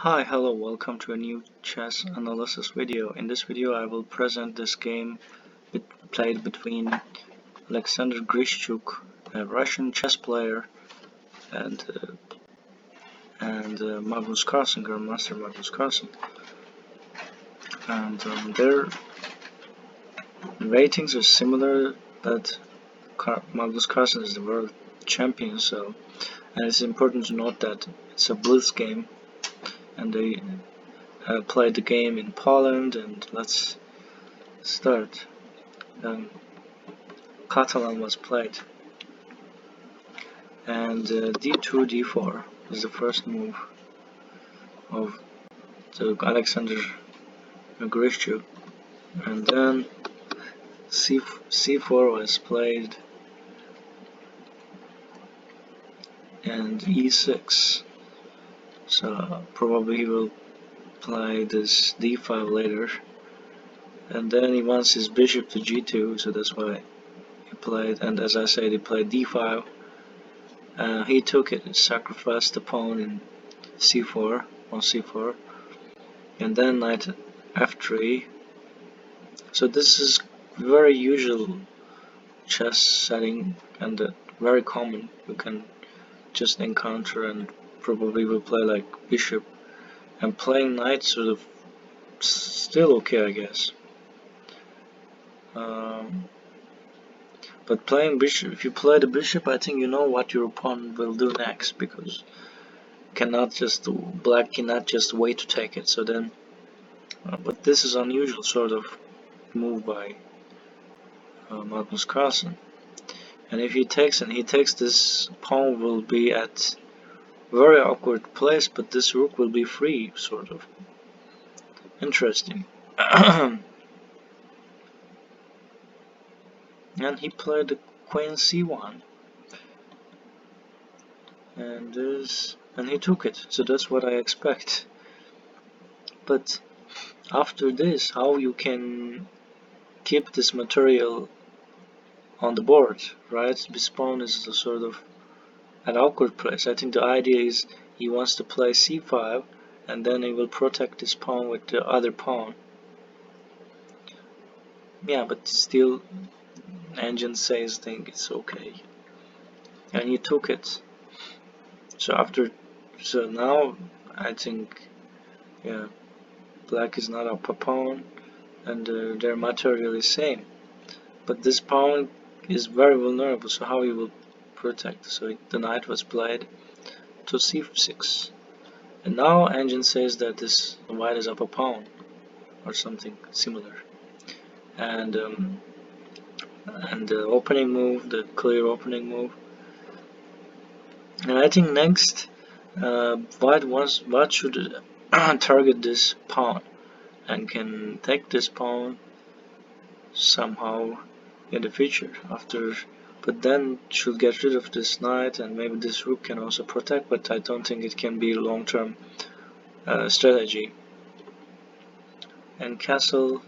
Hi, hello, welcome to a new chess analysis video. In this video I will present this game played between Alexander Grischuk, a Russian chess player, and Magnus Carlsen, Grandmaster Magnus Carlsen. And their ratings are similar, but Magnus Carlsen is the world champion, and it's important to note that it's a blitz game, and they played the game in Poland. And let's start. Catalan was played, and d2, d4 is the first move of the Alexander Grischuk, and then c4 was played, and e6. So probably he will play this d5 later, and then he wants his bishop to g2, so that's why he played. And as I said, he played d5. He took it and sacrificed the pawn in c4 on c4, and then knight f3. So this is very usual chess setting, and very common. You can just encounter, and probably will play like bishop, and playing knight sort of still okay, I guess. But playing bishop, if you play the bishop, I think you know what your opponent will do next, because black cannot just wait to take it. So then, but this is unusual sort of move by Magnus Carlsen. And if he takes, this pawn will be at very awkward place, but this rook will be free, sort of interesting. And he played the queen c1, and he took it, so that's what I expect. But after this, how you can keep this material on the board, right? This pawn is a sort of an awkward place. I think the idea is he wants to play c5, and then he will protect this pawn with the other pawn. Yeah, but still, engine says think it's okay, and he took it. So now I think, yeah, black is not up a pawn, and their material is same. But this pawn is very vulnerable, so how he will protect? So the knight was played to c6, and now engine says that this white is up a pawn or something similar, and the opening move, the clear opening move. And I think next, white should target this pawn, and can take this pawn somehow in the future but then should get rid of this knight, and maybe this rook can also protect, but I don't think it can be long-term strategy. And castle,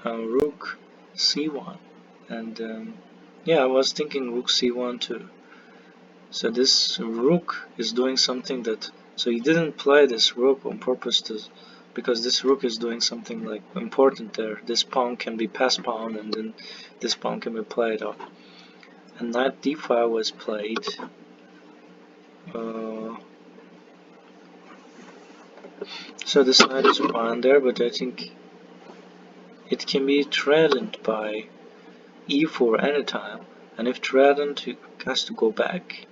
rook c1, and yeah, I was thinking rook c1 too. So this rook is doing something so he didn't play this rook on purpose because this rook is doing something like important there. This pawn can be passed pawn, and then this pawn can be played off. And knight d5 was played. So this knight is fine there, but I think it can be threatened by e4 anytime, and if threatened, he has to go back.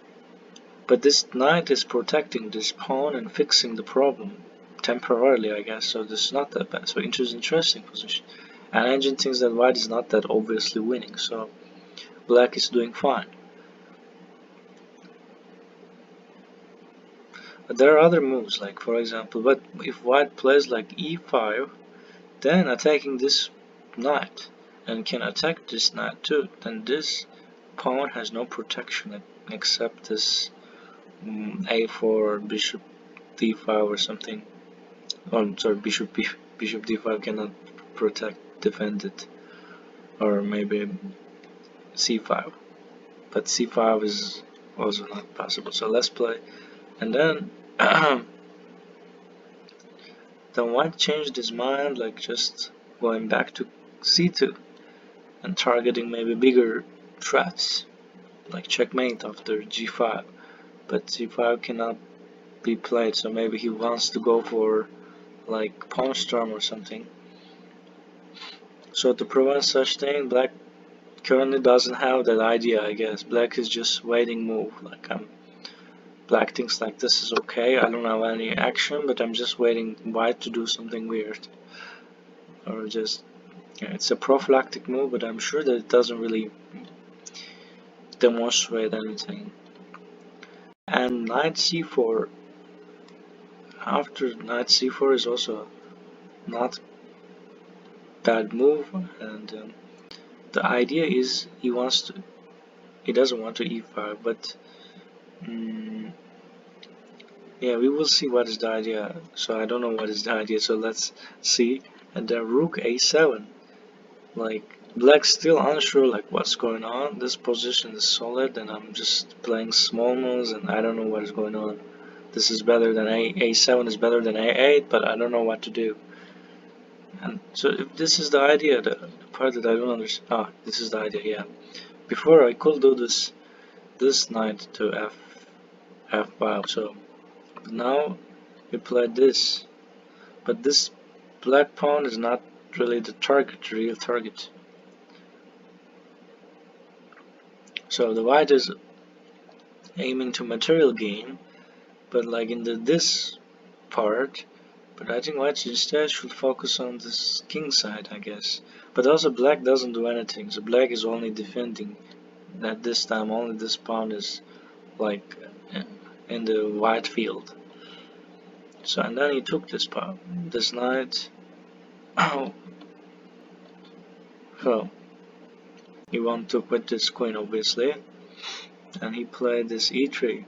But this knight is protecting this pawn and fixing the problem temporarily, I guess, so this is not that bad. So interesting position. And engine thinks that white is not that obviously winning, so black is doing fine. But there are other moves, like for example, but if white plays like e5, then attacking this knight, and can attack this knight too, then this pawn has no protection except this a4, bishop d5 or something. Oh, sorry, bishop d5 cannot defend it, or maybe c5, but c5 is also not possible. So let's play, and then Then white changed his mind, like just going back to c2 and targeting maybe bigger threats, like checkmate after g5. But g5 cannot be played, so maybe he wants to go for like pawn storm or something. So to prevent such thing, black currently doesn't have that idea, I guess. Black is just waiting move, like black thinks like this is okay, I don't have any action, but I'm just waiting white to do something weird. Or just, yeah, it's a prophylactic move, but I'm sure that it doesn't really demonstrate anything. And knight c4, after knight c4 is also not bad move, and the idea is he doesn't want to e5, but yeah, we will see what is the idea. So I don't know what is the idea, so let's see. And then rook a7, like black's still unsure like what's going on. This position is solid and I'm just playing small moves and I don't know what is going on. This is better than a7 is better than a8, but I don't know what to do. And so if this is the idea, the part that I don't understand, this is the idea, yeah. Before I could do this knight to f5, so now we played this, but this black pawn is not really the real target. So the white is aiming to material gain, but like in this part, but I think white instead should focus on this king side, I guess. But also black doesn't do anything, so black is only defending. At this time, only this pawn is like in the white field. So and then he took this pawn, this knight. Oh, so he wanted to quit this queen obviously, and he played this e3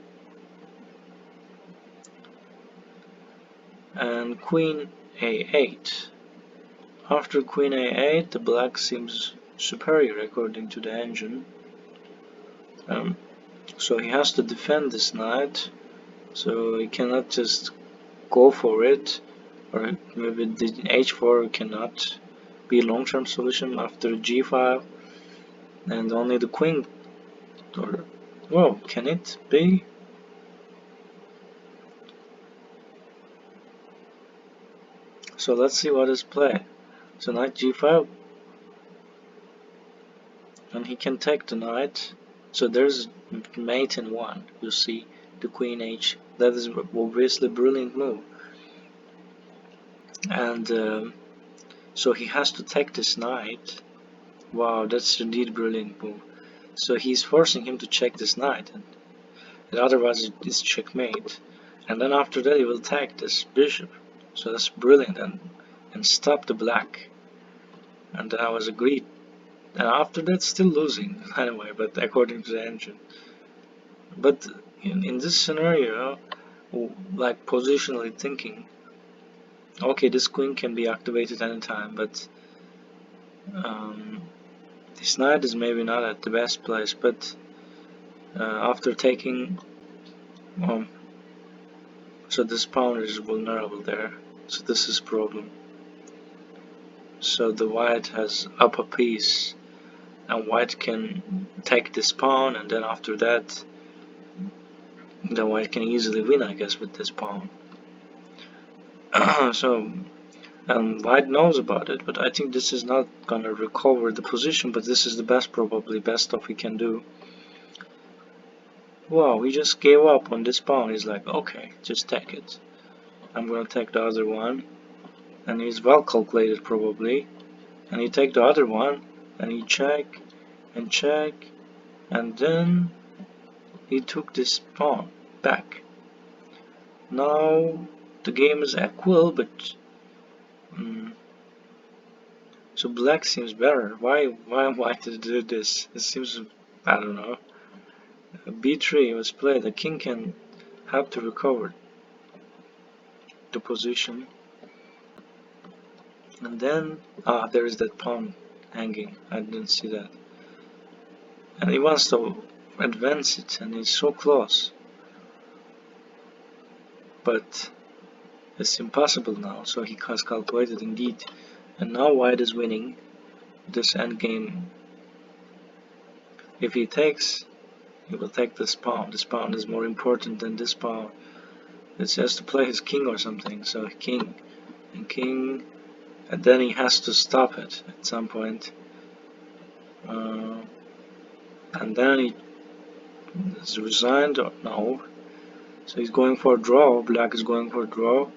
and queen a8. After queen a8, the black seems superior according to the engine. So he has to defend this knight, so he cannot just go for it, or maybe the h4 cannot be a long-term solution after g5, and only the queen, or well, can it be? So let's see what is play. So knight g5, and he can take the knight. So there's mate in one. You see the queen h. That is obviously a brilliant move. And so he has to take this knight. Wow, that's indeed brilliant move. So he's forcing him to check this knight, and otherwise it's checkmate. And then after that he will take this bishop. So that's brilliant, and stop the black. And then I was agreed. And after that still losing anyway, but according to the engine. But in this scenario, like positionally thinking, okay, this queen can be activated anytime, but this knight is maybe not at the best place, but after taking, so this pawn is vulnerable there, so this is problem. So the white has up a piece, and white can take this pawn, and then after that, the white can easily win, I guess, with this pawn. So white knows about it, but I think this is not gonna recover the position, but this is the best, probably best stuff we can do. Wow, he just gave up on this pawn. He's like, okay, just take it. I'm gonna take the other one. And he's well calculated probably. And he take the other one, and he check, and check, and then he took this pawn back. Now the game is equal, but so black seems better. Why white to do this? It seems, I don't know. b3 was played. The king can help to recover the position. And then there is that pawn hanging. I didn't see that. And he wants to advance it, and it's so close. But It's impossible now, so he has calculated indeed. And now white is winning this endgame. If he takes, he will take this pawn. This pawn is more important than this pawn. It has to play his king or something, so king and king, and then he has to stop it at some point. And then he is resigned, or no, so he's going for a draw. Black is going for a draw.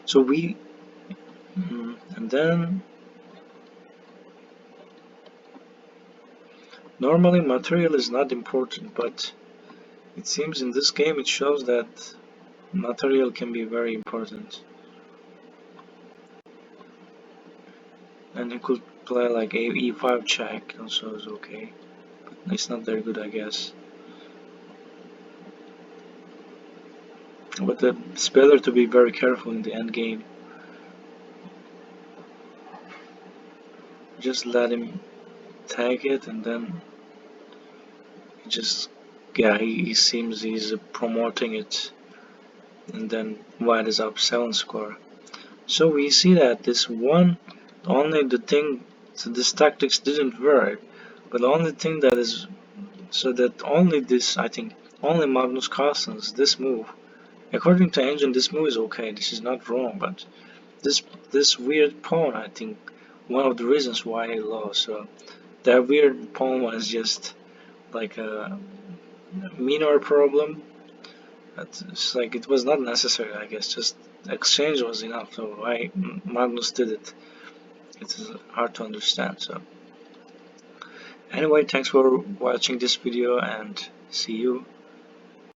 So we, and then normally material is not important, but it seems in this game it shows that material can be very important. And he could play like a e5 check, also is okay. But it's not very good, I guess. But it's better to be very careful in the end game. Just let him take it, and then he just, yeah, he seems he's promoting it, and then white is up 7 score. So we see that this one, only the thing, so this tactics didn't work, but the only thing that is, so that only this, I think, only Magnus Carlsen's, this move, according to engine, this move is okay, this is not wrong, but this weird pawn, I think, one of the reasons why he lost. So that weird pawn was just like a minor problem. It's like it was not necessary, I guess. Just exchange was enough. So why Magnus did it? It's hard to understand. So anyway, thanks for watching this video, and see you